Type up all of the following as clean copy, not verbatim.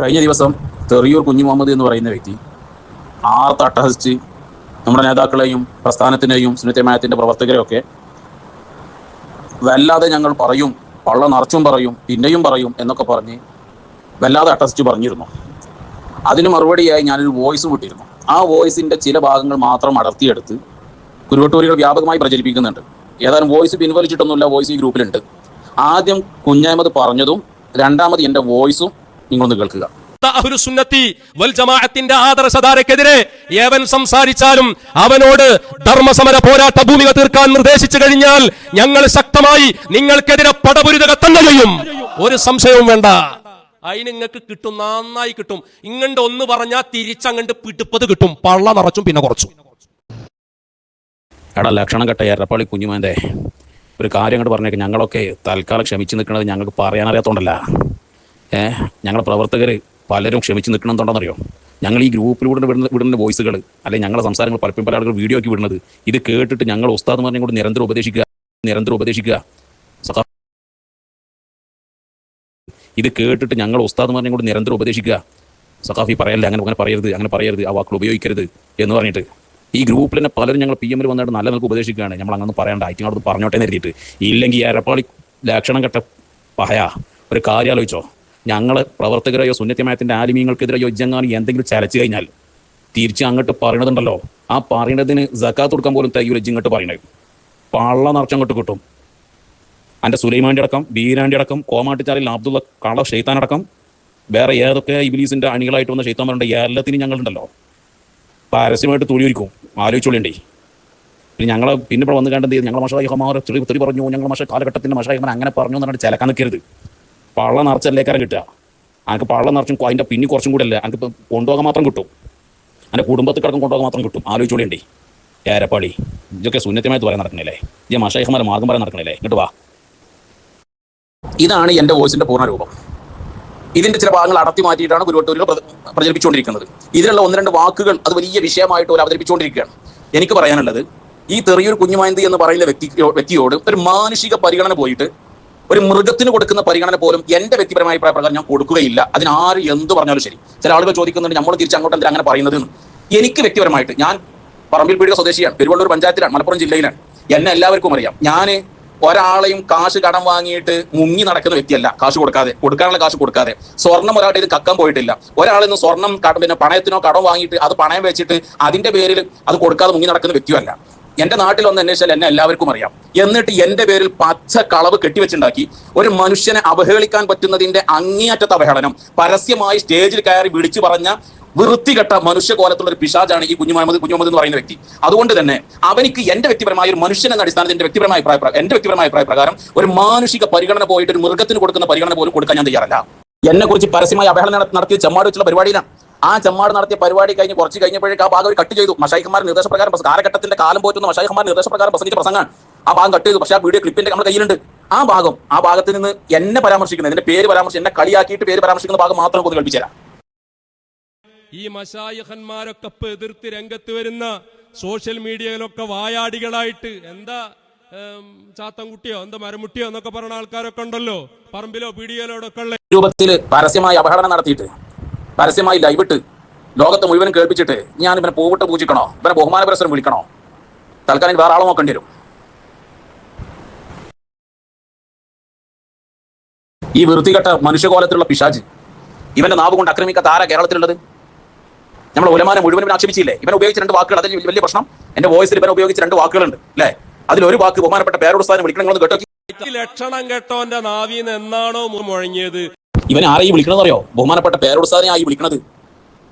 കഴിഞ്ഞ ദിവസം തെറിയൂർ കുഞ്ഞു മുഹമ്മദ് എന്ന് പറയുന്ന വ്യക്തി അട്ടഹസിച്ച് നമ്മുടെ നേതാക്കളെയും പ്രസ്ഥാനത്തിനെയും സുന്നത്തെ പ്രവർത്തകരെയൊക്കെ വല്ലാതെ ഞങ്ങൾ പറയും, പള്ള നിറച്ചും പറയും, പിന്നെയും പറയും എന്നൊക്കെ പറഞ്ഞ് വല്ലാതെ അട്ടഹസിച്ച് പറഞ്ഞിരുന്നു. അതിന് മറുപടിയായി ഞാനൊരു വോയിസ് വിട്ടിരുന്നു. ആ വോയിസിൻ്റെ ചില ഭാഗങ്ങൾ മാത്രം അടർത്തിയെടുത്ത് കുരുവട്ടൂരികൾ വ്യാപകമായി പ്രചരിപ്പിക്കുന്നുണ്ട്. ഏതായാലും വോയിസ് പിൻവലിച്ചിട്ടൊന്നുമില്ല, വോയിസ് ഈ ഗ്രൂപ്പിലുണ്ട്. ആദ്യം കുഞ്ഞഹമ്മദ് പറഞ്ഞതും രണ്ടാമത് എൻ്റെ വോയിസും നിങ്ങളൊന്ന് കേൾക്കുക. സുന്നത്തി വൽ ജമാഅത്തിന്റെ ആദർശധാരക്കെതിരെ ഏവൻ സംസാരിച്ചാലും അവനോട് ധർമ്മസമര പോരാട്ട ഭൂമിക തീർക്കാൻ നിർദ്ദേശിച്ചു കഴിഞ്ഞാൽ ഞങ്ങൾ ശക്തമായി നിങ്ങൾക്കെതിരെ പടപുരുതുക തന്നെ ചെയ്യും. ഒരു സംശയവും വേണ്ട. അതിന് നിങ്ങൾക്ക് കിട്ടും, നന്നായി കിട്ടും. ഇങ്ങണ്ട് ഒന്ന് പറഞ്ഞാൽ തിരിച്ചങ്ങണ്ട് പിടിപ്പത് കിട്ടും. പള്ള നിറച്ചും പിന്നെ കുറച്ചും. എടാ ലക്ഷണം കെട്ട എരപ്പാളി കുഞ്ഞുമാൻ്റെ ഒരു കാര്യം അങ്ങോട്ട് പറഞ്ഞേക്ക്. ഞങ്ങളൊക്കെ തൽക്കാലം ക്ഷമിച്ച് നിൽക്കുന്നത് ഞങ്ങൾക്ക് പറയാനറിയാത്തോണ്ടല്ല. ഞങ്ങളുടെ പ്രവർത്തകർ പലരും ക്ഷമിച്ച് നിൽക്കണമെന്നുണ്ടെന്നറിയോ? ഞങ്ങൾ ഈ ഗ്രൂപ്പിലൂടെ വിടുന്ന വോയിസുകൾ അല്ലെങ്കിൽ ഞങ്ങളുടെ സംസാരങ്ങൾ പലപ്പോഴും പല ആളുകൾ വീഡിയോ ആക്കി വിടുന്നത് ഇത് കേട്ടിട്ട് ഞങ്ങൾ ഉസ്താദ്മാരെ കൊണ്ട് നിരന്തരം ഉപദേശിക്കുക. ഇത് കേട്ടിട്ട് ഞങ്ങൾ ഉസ്താദ്മാരെ കൊണ്ട് നിരന്തരം ഉപദേശിക്കുക. സഖാഫി പറയല്ലേ, അങ്ങനെ പറയരുത്, ആ വാക്കുകൾ ഉപയോഗിക്കരുത് എന്ന് പറഞ്ഞിട്ട് ഈ ഗ്രൂപ്പിൽ തന്നെ പലരും ഞങ്ങൾ PM വന്നിട്ട് നല്ല നിലക്ക് ഉപദേശിക്കുകയാണ്. ഞങ്ങൾ അങ്ങനെ പറയേണ്ട, ഐറ്റിങ്ങളോട് പറഞ്ഞോട്ടെ എഴുതിയിട്ട്. ഇല്ലെങ്കിൽ എരപ്പാളി ലക്ഷണം കെട്ട പഹയ ഒരു കാര്യം ആലോചിച്ചോ. ഞങ്ങൾ പ്രവർത്തകരെയോ സുന്നത്യമായത്തിൻ്റെ ആലിമീങ്ങൾക്കെതിരെയോ ഇജ്ജങ്ങാനും എന്തെങ്കിലും ചലച്ചു കഴിഞ്ഞാൽ തിരിച്ച് അങ്ങോട്ട് പറയണതുണ്ടല്ലോ, ആ പറയുന്നതിന് സക്കാത്ത് കൊടുക്കാൻ പോലും തയ്യൂല ഇങ്ങോട്ട് പറയുന്നത്. പള്ള നിറച്ചങ്ങോട്ട് കിട്ടും. എൻ്റെ സുലൈമാൻ്റെ അടക്കം, ബീരാൻ്റെ അടക്കം, കോമാട്ടിച്ചാലിൽ അബ്ദുള്ള കള ഷെയ്ത്താനടക്കം വേറെ ഏതൊക്കെ ഇബ്ലീസിൻ്റെ അണികളായിട്ട് വന്ന ഷെയ്ത്താന്മാരുണ്ട്, എല്ലാത്തിനും ഞങ്ങളുണ്ടല്ലോ. പരസ്യമായിട്ട് തൊഴിയൊരുക്കും. ആലോചിച്ചോളിണ്ടേ. പിന്നെ ഞങ്ങളെ പിന്നെ ഇവിടെ വന്ന് കണ്ടെന്ത് ചെയ്ത് ഞങ്ങൾ മഷായിഹമാർ തെറി പറഞ്ഞു, ഞങ്ങൾ കാലഘട്ടത്തിൻ്റെ മഷായിഹമാർ അങ്ങനെ പറഞ്ഞു എന്ന് പറഞ്ഞിട്ട് ചിലക്കാൻ നിൽക്കരുത്. പള്ള നിറച്ചല്ലേക്കാരം കിട്ടുക. എനിക്ക് പള്ള നിറച്ചും അതിൻ്റെ പിന്നെ കുറച്ചും കൂടെ അല്ലേ എനിക്കിപ്പോൾ കൊണ്ടുപോകാൻ മാത്രം കിട്ടും. എൻ്റെ കുടുംബത്തിൽ കിടക്കും കൊണ്ടുപോകാൻ മാത്രം കിട്ടും. ആലോചിച്ചോളിണ്ടേ. ഏരപ്പാളി ഇതൊക്കെ സുന്നത്യമായിട്ട് പറയാൻ നടക്കണില്ലേ? ഈ മഷായിഹമാരെ മാർഗം പറയാൻ നടക്കണില്ലേ? ഇങ്ങോട്ട് വാ. ഇതാണ് എൻ്റെ വോയിസിൻ്റെ പൂർണ്ണ രൂപം. ഇതിൻ്റെ ചില ഭാഗങ്ങൾ അടർത്തി മാറ്റിയിട്ടാണ് കുരുവട്ടൂരിൽ പ്രചരിപ്പിച്ചുകൊണ്ടിരിക്കുന്നത്. ഇതിലുള്ള ഒന്ന് രണ്ട് വാക്കുകൾ അത് വലിയ വിഷയമായിട്ട് അവർ അവതരിപ്പിച്ചുകൊണ്ടിരിക്കുകയാണ്. എനിക്ക് പറയാനുള്ളത്, ഈ തെറിയൂർ കുഞ്ഞുമാന്തി എന്ന് പറയുന്ന വ്യക്തിയോട് ഒരു മാനുഷിക പരിഗണന പോയിട്ട് ഒരു മൃഗത്തിന് കൊടുക്കുന്ന പരിഗണന പോലും എൻ്റെ വ്യക്തിപരമായ അഭിപ്രായ പ്രകാരം ഞാൻ കൊടുക്കുകയില്ല. അതിനാര് എന്ത് പറഞ്ഞാലും ശരി. ചില ആളുകൾ ചോദിക്കുന്നുണ്ട് നമ്മൾ തിരിച്ച് അങ്ങോട്ട് എന്തിനാ അങ്ങനെ പറയുന്നത് എന്ന്. എനിക്ക് വ്യക്തിപരമായിട്ട്, ഞാൻ പറമ്പിൽ പീടിക സ്വദേശിയാണ്, പെരുവള്ളൂർ പഞ്ചായത്തിലാണ്, മലപ്പുറം ജില്ലയിലാണ്. എന്നെ എല്ലാവർക്കും അറിയാം. ഞാൻ ഒരാളെയും കാശ് കടം വാങ്ങിയിട്ട് മുങ്ങി നടക്കുന്ന വ്യക്തിയല്ല. കൊടുക്കാനുള്ള കാശ് കൊടുക്കാതെ സ്വർണം ഒരാളുടെ ഇത് കക്കാൻ പോയിട്ടില്ല. ഒരാളിൽ നിന്ന് സ്വർണം പിന്നെ പണയത്തിനോ കടം വാങ്ങിയിട്ട് അത് പണയം വെച്ചിട്ട് അതിന്റെ പേരിൽ അത് കൊടുക്കാതെ മുങ്ങി നടക്കുന്ന വ്യക്തിയല്ല. എൻ്റെ നാട്ടിൽ വന്ന് അന്വേഷിച്ചാൽ എന്നെ എല്ലാവർക്കും അറിയാം. എന്നിട്ട് എൻ്റെ പേരിൽ പച്ച കളവ് കെട്ടിവെച്ചുണ്ടാക്കി ഒരു മനുഷ്യനെ അവഹേളിക്കാൻ പറ്റുന്നതിന്റെ അങ്ങേയറ്റത്തെ അവഹേളനം പരസ്യമായി സ്റ്റേജിൽ കയറി വിളിച്ചു പറഞ്ഞ വൃത്തികെട്ട മനുഷ്യകോലത്തുള്ള ഒരു പിശാചാണ് ഈ കുഞ്ഞുമുഹമ്മദ് എന്ന് പറയുന്ന വ്യക്തി. അതുകൊണ്ട് തന്നെ അവനിക്ക് എൻ്റെ വ്യക്തിപരമായ ഒരു മനുഷ്യൻ എന്ന അടിസ്ഥാനത്തിൽ എൻ്റെ വ്യക്തിപരമായ അഭിപ്രായ പ്രകാരം ഒരു മാനുഷിക പരിഗണന പോയിട്ട് ഒരു മൃഗത്തിന് കൊടുക്കുന്ന പരിഗണന പോലും കൊടുക്കാൻ ഞാൻ തയ്യാറല്ല. എന്നെ കുറിച്ച് പരസ്യമായി അവഹേളനം നടത്തിയ ചെമ്മാട് വെച്ചുള്ള പരിപാടിയിലാണ്. ആ ചെമ്മാട് നടത്തിയ പരിപാടി കുറച്ച് കഴിഞ്ഞപ്പോഴേക്ക് ആ ഭാഗം ഒരു കട്ട് ചെയ്തു. മഷായിഖ്മാരുടെ നിർദ്ദേശപ്രകാരം, കാലഘട്ടത്തിന്റെ കാലം പോറ്റുന്ന മഷായിഖ്മാരുടെ നിർദ്ദേശപ്രകാരം പ്രസംഗിച്ച പ്രസംഗമാണ്. ആ ഭാഗം കട്ട് ചെയ്തു. പക്ഷേ ആ വീഡിയോ ക്ലിപ്പിന്റെ നമ്മുടെ കയ്യിലുണ്ട്. ആ ഭാഗത്ത് നിന്ന് എന്നെ പരാമർശിക്കുന്നത്, എന്റെ പേര് പരാമർശിച്ച് എന്നെ കളിയാക്കിയിട്ട് പേര് പരാമർശിക്കുന്ന ഭാഗം മാത്രം ഒന്ന് കേൾപ്പിച്ചു തരാം. ഈ മശായിഖന്മാരൊക്കെ എതിർത്ത് രംഗത്ത് വരുന്ന സോഷ്യൽ മീഡിയയിലൊക്കെ വായാടികളായിട്ട് എന്താ ചാത്തൻകുട്ടിയോ എന്താ മരമുട്ടിയോ എന്നൊക്കെ പറയുന്ന ആൾക്കാരൊക്കെ ഉണ്ടല്ലോ, പറമ്പിലോ പീടികയിലോടൊക്കെ ഉള്ള രൂപത്തിൽ പരസ്യമായി അപഹരണം നടത്തിയിട്ട് പരസ്യമായി ലൈവിട്ട് ലോകത്തെ മുഴുവനും കേൾപ്പിച്ചിട്ട് ഞാൻ ഇവനെ പൂവിട്ട് പൂജിക്കണോ, ഇവനെ ബഹുമാന പുരസ്സരം വിളിക്കണോ? തൽക്കാലം വേറെ ആളെ നോക്കേണ്ടി വരും. ഈ വൃത്തികെട്ട മനുഷ്യകോലത്തിലുള്ള പിശാച് ഇവന്റെ നാവ് കൊണ്ട് ആക്രമിക്കാത്ത ആരാ കേരളത്തിലുള്ളത്? നമ്മൾ ഉലമാനെ മുഴുവനും ആക്ഷേപിച്ചില്ലേ? ഇവൻ ഉപയോഗിച്ച രണ്ട് വാക്കുകൾ, അതിൽ വലിയ പ്രശ്നം. എന്റെ വോയിസിൽ ഇവൻ ഉപയോഗിച്ച രണ്ട് വാക്കുകളുണ്ട് അല്ലേ? അതിലൊരു വാക്ക് ബഹുമാനപ്പെട്ട പേരോടുസ്ഥാനം വിളിക്കണമെന്ന് കേട്ടോ. ലക്ഷണം കേട്ടോന്റെ നാവിന്ന് എന്നാണോ മുഴങ്ങിയത്? ഇവൻ ആരെയും വിളിക്കണമെന്ന് അറിയോ? ബഹുമാനപ്പെട്ട പേരോടുസ്ഥാനായി വിളിക്കണത്.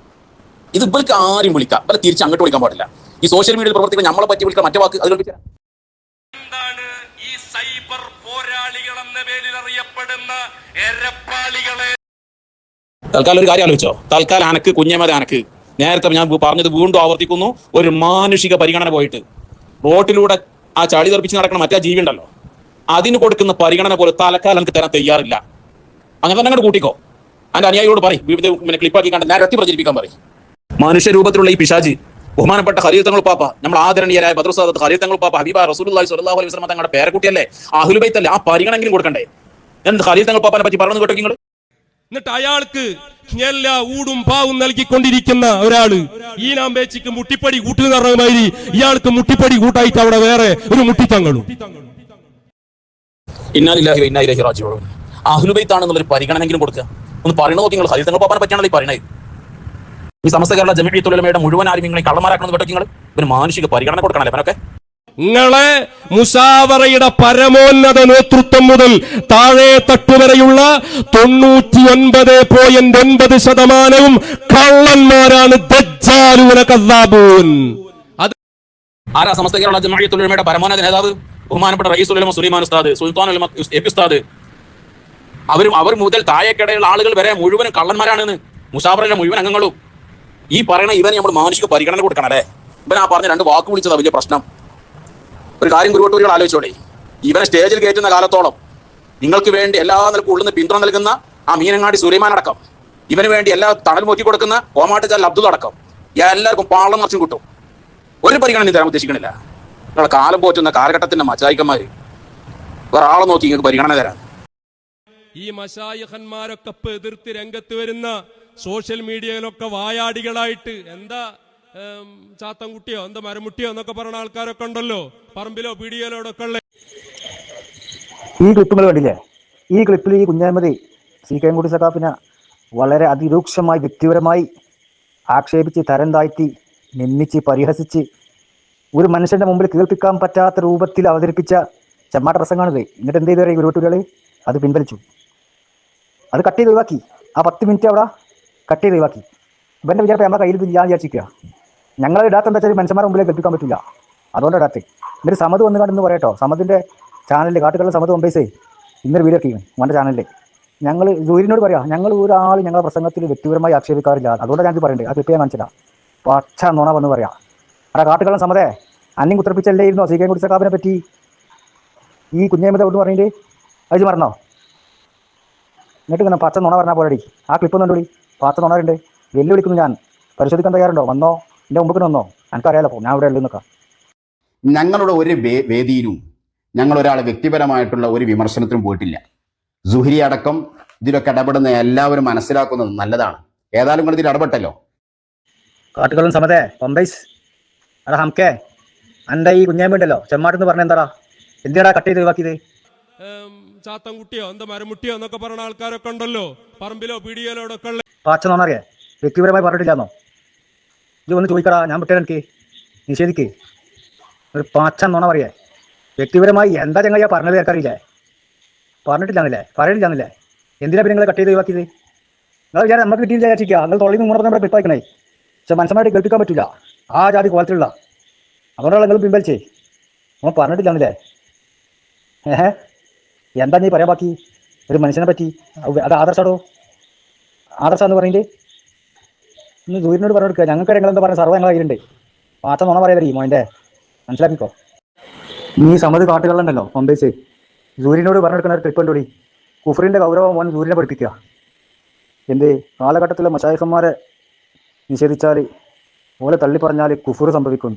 ഇത് ഇവർക്ക് ആരും വിളിക്കാം, അല്ല തിരിച്ച് അങ്ങോട്ട് വിളിക്കാൻ പാടില്ല. ഈ സോഷ്യൽ മീഡിയയിൽ പ്രവർത്തിക്കുന്ന നമ്മളെ പറ്റി വിളിക്കാൻ മറ്റേ വാക്ക് അത് കേൾപ്പിച്ചാൽ എന്താണ് ഈ സൈബർ പോരാളികൾ എന്ന പേരിൽ അറിയപ്പെടുന്ന എരപ്പാളികളെ? തൽക്കാലം ഒരു കാര്യം ആലോചിച്ചോ. തൽക്കാലം അനക്ക് കുഞ്ഞമ്മദ് അനക്ക് നേരത്തെ ഞാൻ പറഞ്ഞത് വീണ്ടും ആവർത്തിക്കുന്നു. ഒരു മാനുഷിക പരിഗണന പോയിട്ട് റോട്ടിലൂടെ ആ ചളി തെറിപ്പിച്ച് നടക്കുന്ന മറ്റേ ജീവി ഉണ്ടല്ലോ, അതിന് കൊടുക്കുന്ന പരിഗണന പോലെ തൽക്കാലം എനിക്ക് തരാൻ തയ്യാറില്ല. അങ്ങനെ തന്നെ അങ്ങോട്ട് കൂട്ടിക്കോ. അതിന്റെ അനുയായിയോട് പറയും, പിന്നെ ക്ലിപ്പാക്കി കണ്ട് നേരത്തെ പ്രചരിപ്പിക്കാൻ പറയും. മനുഷ്യരൂപത്തിലുള്ള ഈ പിശാച് ബഹുമാനപ്പെട്ട ഖലീൽ തങ്ങൾ പാപ്പ, നമ്മൾ ആദരണീയരായ ബദ്റുസാദത്ത് ഖലീൽ തങ്ങൾ പാപ്പ ഹബീബ റസൂലുള്ളാഹി സ്വല്ലല്ലാഹു അലൈഹി വസല്ലം തങ്ങളുടെ പേരക്കുട്ടിയല്ലേ, അഹ്ലുൽ ബൈത്ത് അല്ലേ, ആ പരിഗണനെങ്കിലും കൊടുക്കണ്ടേ? എന്ത് ഖലീൽ തങ്ങൾ പാപ്പാനെ പറ്റി പറഞ്ഞു കേട്ടോ നിങ്ങൾ? എന്നിട്ട് അയാൾക്ക് എല്ലാ ഊടും പാവും നൽകിക്കൊണ്ടിരിക്കുന്ന ഒരാള് ഈനാമ്പേച്ചിക്ക് മുട്ടിപ്പടി കൂട്ടുന്ന പറഞ്ഞമാതിരി ഇയാൾക്ക് മുട്ടിപ്പടി കൂട്ടായിട്ട് അവിടെ വേറെ ഒരു മുട്ടിത്തങ്ങളും. ഇന്നാ ലില്ലാഹി വ ഇന്നാ ഇലൈഹി റാജിഊൻ. അഹ്ലു ബൈത്താണെന്നുള്ളൊരു പരിഗണനെങ്കിലും കൊടുക്കുക. ഒന്ന് പറയണ നോക്കി നിങ്ങൾ. ഹദീസ് തങ്ങൾ പാപ്പാനെ പറ്റിയാണല്ലോ ഈ പറയണത്. ഈ സമസ്ത കേരള ജമീഅത്തുൽ ഉലമയുടെ മുഴുവൻ ആലിമീങ്ങളെ കള്ളന്മാരാക്കണമെന്ന് കേട്ടോ നിങ്ങൾ. ഒരു മാനുഷിക പരിഗണന കൊടുക്കണല്ലേ അവനൊക്കെ. നിങ്ങളെ മുസാവറയുടെ പരമോന്നത നേതൃത്വം മുതൽ താഴെ തട്ടുവരെയുള്ള 99.9% കള്ളന്മാരാണ്. ദജ്ജാലൂന കദ്ദാബൂൻ. അത് ആരാ സമസ്ത കേരള ജമീഅത്തുൽ ഉലമയുടെ പരമോന്നത നേതാവ്? ബഹുമാനപ്പെട്ട റയീസുൽ ഉലമ സുലൈമാൻ ഉസ്താദ്, സുൽത്താനുൽ ഉലമ എ പി ഉസ്താദ്. അവർ മുതൽ താഴേക്കിടയുള്ള ആളുകൾ വരെ മുഴുവനും കള്ളന്മാരാണെന്ന് മുസാവറയിലെ മുഴുവൻ അംഗങ്ങളും. ഈ പറയണ ഇവന് നമ്മൾ മാനുഷിക പരിഗണന കൊടുക്കണം അല്ലേ? ഇവൻ ആ പറഞ്ഞ 2 വാക്ക് വിളിച്ചതാ വലിയ പ്രശ്നം. ഒരു കാര്യം കുരുവട്ടൂരികൾ ആലോചിച്ചോളെ. ഇവനെ സ്റ്റേജിൽ കയറ്റുന്ന കാലത്തോളം നിങ്ങൾക്ക് വേണ്ടി എല്ലാ നിലക്കും ഉള്ളുന്ന പിന്തുണ നൽകുന്ന ആ മീനങ്ങാടി സുലൈമാൻ അടക്കം, ഇവന് വേണ്ടി എല്ലാ തണൽ നോക്കി കൊടുക്കുന്ന കോമാട്ടുചാൽ അബ്ദുൾ അടക്കം എല്ലാവർക്കും പാളം മറിച്ചും കിട്ടും. ഒരു പരിഗണന തരാൻ ഉദ്ദേശിക്കണില്ല. നിങ്ങളെ കാലം പോറ്റുന്ന കാലഘട്ടത്തിന്റെ മച്ചായിക്കന്മാര് വേറെ ആളെ നോക്കി നിങ്ങൾക്ക് പരിഗണന തരാൻ. ഈ മശായിഖന്മാരൊക്കെ എതിർത്ത് രംഗത്ത് വരുന്ന സോഷ്യൽ മീഡിയയിലൊക്കെ വായാടികളായിട്ട് എന്താ ചാത്തൻകുട്ടിയോ എന്താ മരമുട്ടിയോ എന്നൊക്കെ പറയുന്ന ആൾക്കാരൊക്കെ ഉണ്ടല്ലോ, പറമ്പിലോ പീടികയിലോടൊക്കെ ഉള്ള. ഈ ക്ലിപ്പുകൾ കണ്ടില്ലേ? ഈ ക്ലിപ്പിൽ ഈ കുഞ്ഞാമതി CK സഖാഫിനെ വളരെ അതിരൂക്ഷമായി വ്യക്തിപരമായി ആക്ഷേപിച്ച്, തരം താഴ്ത്തി, നിന്ദിച്ച്, പരിഹസിച്ച്, ഒരു മനുഷ്യന്റെ മുമ്പിൽ കേൾപ്പിക്കാൻ പറ്റാത്ത രൂപത്തിൽ അവതരിപ്പിച്ച ചെമ്മാട്ട പ്രസംഗമാണിത്. എന്നിട്ട് എന്ത് ചെയ്തു? ഗുരുവട്ടൂരികൾ അത് പിൻവലിച്ചു. അത് കട്ട് ചെയ്ത് ഒഴിവാക്കി. ആ 10 മിനിറ്റ് അവിടെ കട്ട് ചെയ്ത് ഒഴിവാക്കി. ഇവൻ്റെ വിചാരം നമ്മുടെ കയ്യിൽ ഇല്ലാന്ന് വിചാരിച്ചിരിക്കുക. ഞങ്ങൾ ഇടാത്ത എന്താ വെച്ചാൽ മനുഷ്യന്മാരുടെ മുമ്പിലേക്ക് കേൾപ്പിക്കാൻ പറ്റില്ല, അതുകൊണ്ട് ഇടാത്തേ. എന്നിട്ട് സമത് വന്ന് കണ്ടെന്ന് പറയട്ടോ, സമതിൻ്റെ ചാനലിൽ കാട്ടുകളുടെ സമത് മുമ്പേസേ ഇന്നൊരു വീഡിയോ ചെയ്യും മോൻ്റെ ചാനലിൽ. ഞങ്ങൾ ജൂരിനോട് പറയാം, ഞങ്ങൾ ഒരാൾ ഞങ്ങളുടെ പ്രസംഗത്തിൽ വ്യക്തിപരമായി ആക്ഷേപിക്കാറില്ല. അതുകൊണ്ടാണ് ഞങ്ങൾക്ക് പറയണ്ടേ, ആ ക്ലിപ്പ് ഞാൻ കാണിച്ചില്ല. പച്ച നുണ വന്ന് പറയാം. അവിടെ കാട്ടുകളും സമതേ അന്യം കുത്തിറപ്പിച്ചല്ലേ ഇരുന്നോ CK സഖാഫിനെ പറ്റി ഈ കുഞ്ഞേമത കൊണ്ട് പറഞ്ഞിട്ട് അത് മറന്നോ? എന്നിട്ട് ഇങ്ങനെ പച്ച നുണ പറഞ്ഞാൽ പോരടി. ആ ക്ലിപ്പ് ഒന്നും കണ്ടോളി. പച്ച നുണയുണ്ട്. വെല്ലുവിളിക്കുന്നു ഞാൻ. പരിശോധിക്കാൻ തയ്യാറുണ്ടോ? വന്നോ, എൻ്റെ മുമ്പിൽ വന്നോ? എനിക്കറിയാലോ ഞാൻ ഇവിടെ ഉള്ളൂ. ഞങ്ങളുടെ ഒരു വേദിയിലും ഞങ്ങൾ ഒരാളെ വ്യക്തിപരമായിട്ടുള്ള ഒരു വിമർശനത്തിനും പോയിട്ടില്ല. സുഹരി അടക്കം ഇതിലൊക്കെ ഇടപെടുന്ന എല്ലാവരും മനസ്സിലാക്കുന്നത് നല്ലതാണ്. ഏതായാലും നിങ്ങൾ ഇതിൽ ഇടപെട്ടല്ലോ. കാട്ടുകളും സമതേ പമ്പൈസ് അടാ ഹംകേ എൻ്റെ ഈ കുഞ്ഞാമ്പുണ്ടല്ലോ ചെമ്മാട്ടെന്ന് പറഞ്ഞ എന്താടാ? എന്തിനാടാ കട്ട് ചെയ്ത് ഒഴിവാക്കിയത്? ചാത്തൻകുട്ടിയോ എന്താ മരമുട്ടിയോ എന്നൊക്കെ പറയുന്ന ആൾക്കാരൊക്കെ ഉണ്ടല്ലോ, പറമ്പിലോ പീടികയിലോടൊക്കെ ഉള്ള. പാച്ച നോന്നറിയേ വ്യക്തിപരമായി പറഞ്ഞിട്ടില്ലാന്നോ? ഇത് ഒന്ന് ചോദിക്കടാ, ഞാൻ വിട്ടേ എനിക്ക് നിഷേധിക്ക്. ഒരു പാച്ച നോണ പറയേ വ്യക്തിപരമായി എന്താ ചങ്ങയ്യ പറഞ്ഞത് കേൾക്കാറില്ലേ? പറയില്ലാന്നില്ലേ? എന്തിനാ പിന്നെ നിങ്ങൾ കട്ട് ചെയ്ത് ഒഴിവാക്കിയത്? നിങ്ങൾ വിചാരം നമുക്ക് കിട്ടിയില്ല വിചാരിക്കുക. നിങ്ങൾ തൊള്ളിൽ നിന്ന് മുന്നോട്ട് നമ്മുടെ പിപ്പായിക്കണേ. പക്ഷെ മനുഷ്യന്മാരായിട്ട് കേൾപ്പിക്കാൻ പറ്റില്ല, ആ ജാതി കോലത്തിലുള്ള. അതുകൊണ്ടാണ് നിങ്ങൾ പിൻവലിച്ചേ. നമ്മൾ പറഞ്ഞിട്ടില്ലാന്നില്ലേ? എന്താ നീ പറയാൻ ബാക്കി ഒരു മനുഷ്യനെ പറ്റി? അത് ആദർശാടോ? ആദർശാന്ന് പറഞ്ഞിട്ട് ഇന്ന് ജൂരിനോട് പറഞ്ഞു കൊടുക്കുക. ഞങ്ങൾക്ക് ഞങ്ങളെന്താ പറഞ്ഞ സർവ്വ ഞങ്ങൾ കയ്യിലുണ്ട്. പാച്ച നുണ പറയാതെ മോൻ്റെ മനസ്സിലാക്കിക്കോ. നീ സമത് കാട്ടുകളുണ്ടല്ലോ പമ്പേസ് ജൂരിനോട് പറഞ്ഞു കൊടുക്കുന്ന ഒരു ട്രിപ്പ് ഉണ്ടോടി. കുഫറിൻ്റെ ഗൗരവം മോൻ ജൂരിനെ പഠിപ്പിക്കുക. എന്ത് കാലഘട്ടത്തിലെ മശായിഖന്മാരെ നിഷേധിച്ചാൽ ഓലെ തള്ളി പറഞ്ഞാൽ കുഫർ സംഭവിക്കും.